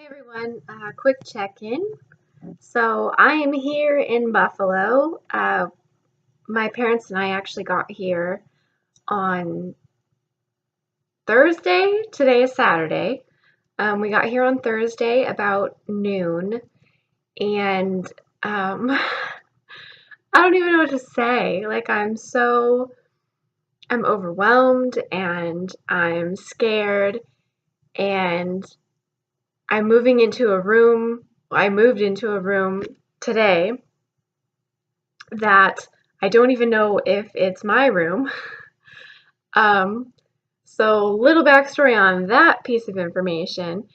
Everyone, quick check-in. So I am here in Buffalo. My parents and I actually got here on Thursday. Today is Saturday. We got here on Thursday about noon, and I don't even know what to say. Like I'm overwhelmed and I'm scared, and I'm moving into a room. I moved into a room today that I don't even know if it's my room. Um, so little backstory on that piece of information.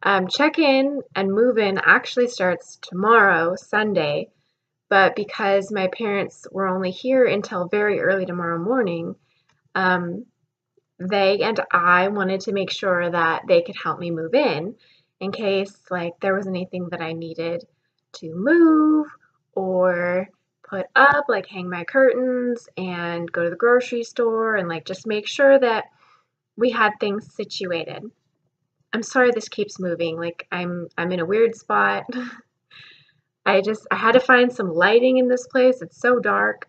Check-in and move-in actually starts tomorrow, Sunday, but because my parents were only here until very early tomorrow morning, um, they and I wanted to make sure that they could help me move in case like there was anything that I needed to move or put up, like hang my curtains and go to the grocery store and like just make sure that we had things situated. I'm sorry this keeps moving. Like I'm in a weird spot. I had to find some lighting in this place. It's so dark.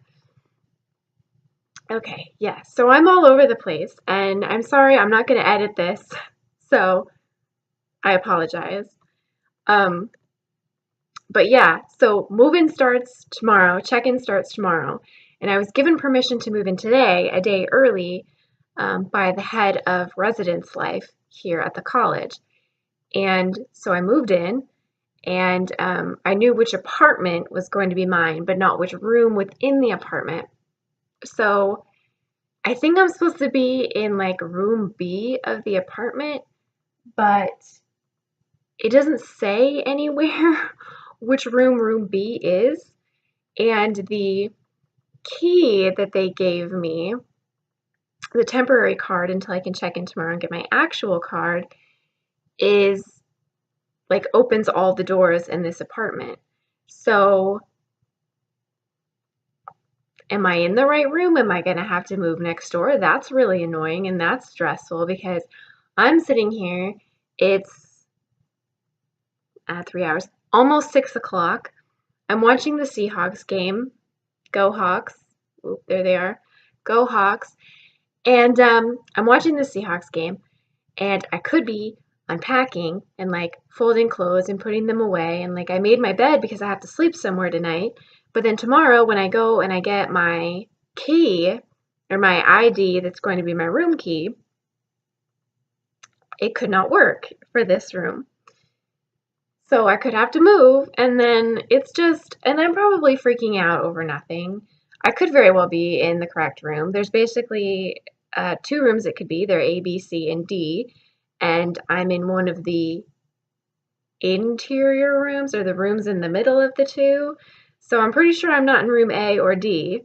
Okay, yeah. So I'm all over the place and I'm sorry I'm not going to edit this. So I apologize. Um but yeah, so move-in starts tomorrow, check-in starts tomorrow, and I was given permission to move in today, a day early, by the head of residence life here at the college. And so I moved in, and I knew which apartment was going to be mine, but not which room within the apartment. So I think I'm supposed to be in like room B of the apartment, but it doesn't say anywhere which room B is. And the key that they gave me, the temporary card until I can check in tomorrow and get my actual card, is like opens all the doors in this apartment. So am I in the right room? Am I going to have to move next door? That's really annoying and that's stressful because I'm sitting here, it's 3 hours, almost 6 o'clock. I'm watching the Seahawks game. Go Hawks. Oop, there they are. Go Hawks. And I'm watching the Seahawks game, and I could be unpacking and like folding clothes and putting them away. And like I made my bed because I have to sleep somewhere tonight. But then tomorrow, when I go and I get my key or my ID that's going to be my room key, it could not work for this room. So I could have to move, and then it's just, and I'm probably freaking out over nothing. I could very well be in the correct room. There's basically two rooms it could be. They're A, B, C, and D, and I'm in one of the interior rooms or the rooms in the middle of the two. So I'm pretty sure I'm not in room A or D,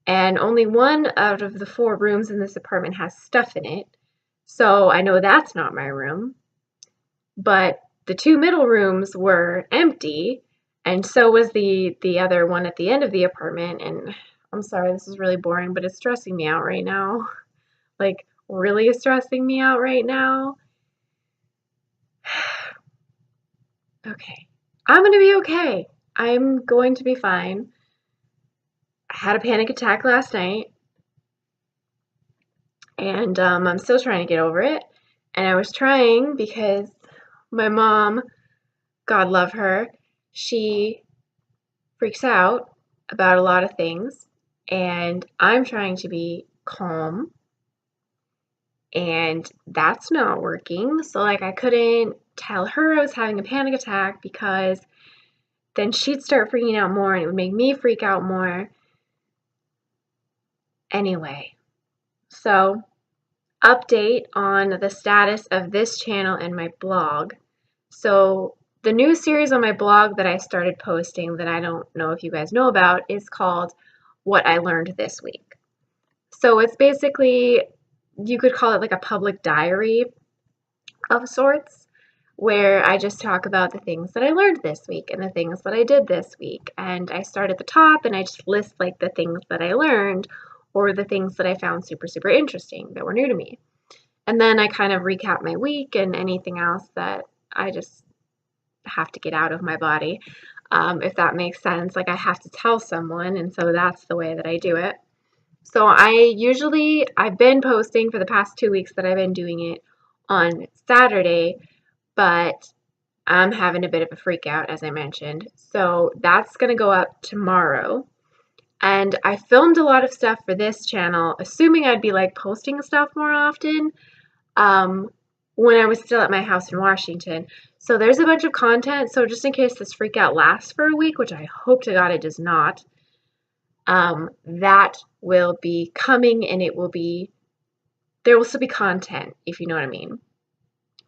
and only one out of the four rooms in this apartment has stuff in it. So I know that's not my room, but the two middle rooms were empty, and so was the other one at the end of the apartment. And I'm sorry, this is really boring, but it's stressing me out right now. Like, really stressing me out right now. Okay. I'm gonna be okay. I'm going to be fine. I had a panic attack last night, and I'm still trying to get over it. And I was trying because my mom, God love her, she freaks out about a lot of things, and I'm trying to be calm, and that's not working. So like I couldn't tell her I was having a panic attack because then she'd start freaking out more and it would make me freak out more. Anyway, so update on the status of this channel and my blog. So the new series on my blog that I started posting that I don't know if you guys know about is called What I Learned This Week. So it's basically, you could call it like a public diary of sorts, where I just talk about the things that I learned this week and the things that I did this week. And I start at the top and I just list like the things that I learned or the things that I found super, super interesting that were new to me. And then I kind of recap my week and anything else that I just have to get out of my body, if that makes sense. Like I have to tell someone, and so that's the way that I do it. So I've been posting for the past 2 weeks that I've been doing it on Saturday, but I'm having a bit of a freak out, as I mentioned. So that's going to go up tomorrow. And I filmed a lot of stuff for this channel, assuming I'd be like posting stuff more often, um, when I was still at my house in Washington. So there's a bunch of content. So just in case this freak out lasts for a week, which I hope to God it does not, that will be coming, and there will still be content, if you know what I mean.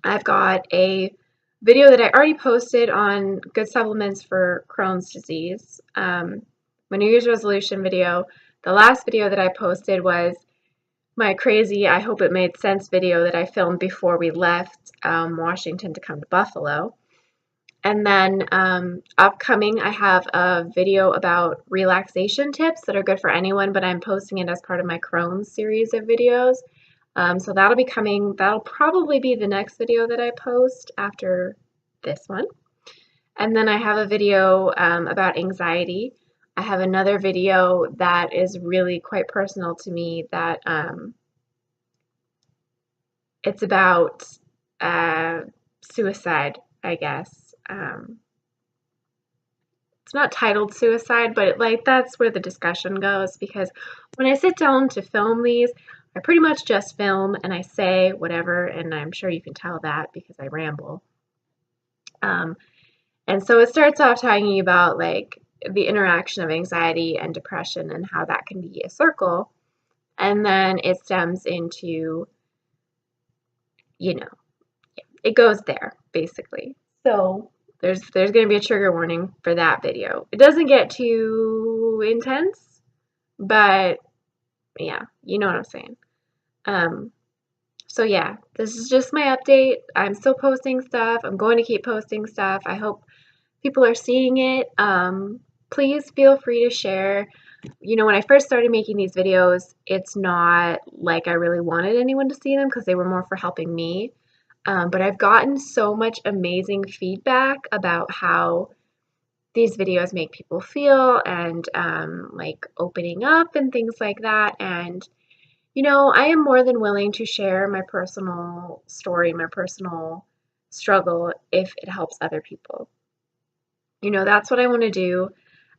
I've got a video that I already posted on good supplements for Crohn's disease. My New Year's resolution video. The last video that I posted was my crazy I hope it made sense video that I filmed before we left Washington to come to Buffalo. And then upcoming, I have a video about relaxation tips that are good for anyone, but I'm posting it as part of my Crohn's series of videos. So that'll be coming. That'll probably be the next video that I post after this one. And then I have a video about anxiety. I have another video that is really quite personal to me that it's about suicide, I guess. It's not titled suicide, but that's where the discussion goes, because when I sit down to film these, I pretty much just film and I say whatever, and I'm sure you can tell that because I ramble. And so it starts off talking about like the interaction of anxiety and depression and how that can be a circle, and then it stems into, it goes there basically. So there's going to be a trigger warning for that video. It doesn't get too intense, but yeah, you know what I'm saying. So yeah, this is just my update. I'm still posting stuff. I'm going to keep posting stuff. I hope people are seeing it. Please feel free to share. When I first started making these videos, it's not like I really wanted anyone to see them because they were more for helping me. But I've gotten so much amazing feedback about how these videos make people feel, and like opening up and things like that. And I am more than willing to share my personal story, my personal struggle, if it helps other people. That's what I want to do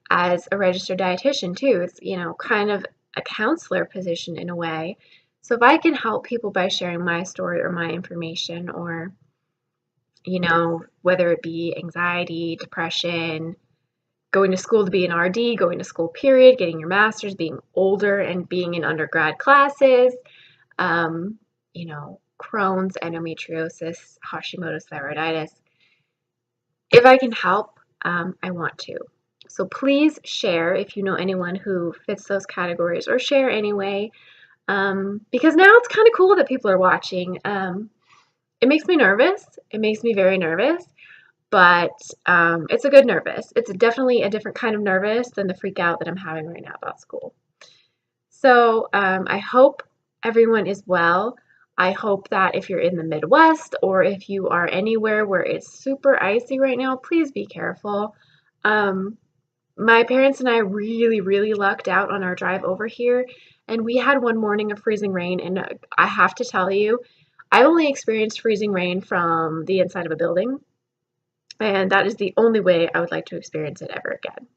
as a registered dietitian too. It's, kind of a counselor position in a way. So if I can help people by sharing my story or my information, or, whether it be anxiety, depression, going to school to be an RD, going to school period, getting your master's, being older and being in undergrad classes, Crohn's, endometriosis, Hashimoto's thyroiditis. If I can help, I want to. So please share if you know anyone who fits those categories, or share anyway, because now it's kind of cool that people are watching. It makes me nervous. It makes me very nervous. But it's a good nervous. It's definitely a different kind of nervous than the freak out that I'm having right now about school. So I hope everyone is well. I hope that if you're in the Midwest, or if you are anywhere where it's super icy right now, please be careful. My parents and I really, really lucked out on our drive over here, and we had one morning of freezing rain, and I have to tell you, I've only experienced freezing rain from the inside of a building. And that is the only way I would like to experience it ever again.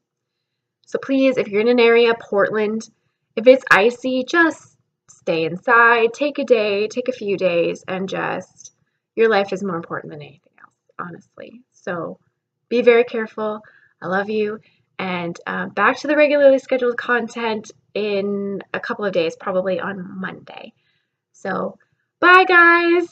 So please, if you're in an area, Portland, if it's icy, just stay inside, take a day, take a few days, and your life is more important than anything else, honestly. So be very careful. I love you. And back to the regularly scheduled content in a couple of days, probably on Monday. So bye, guys.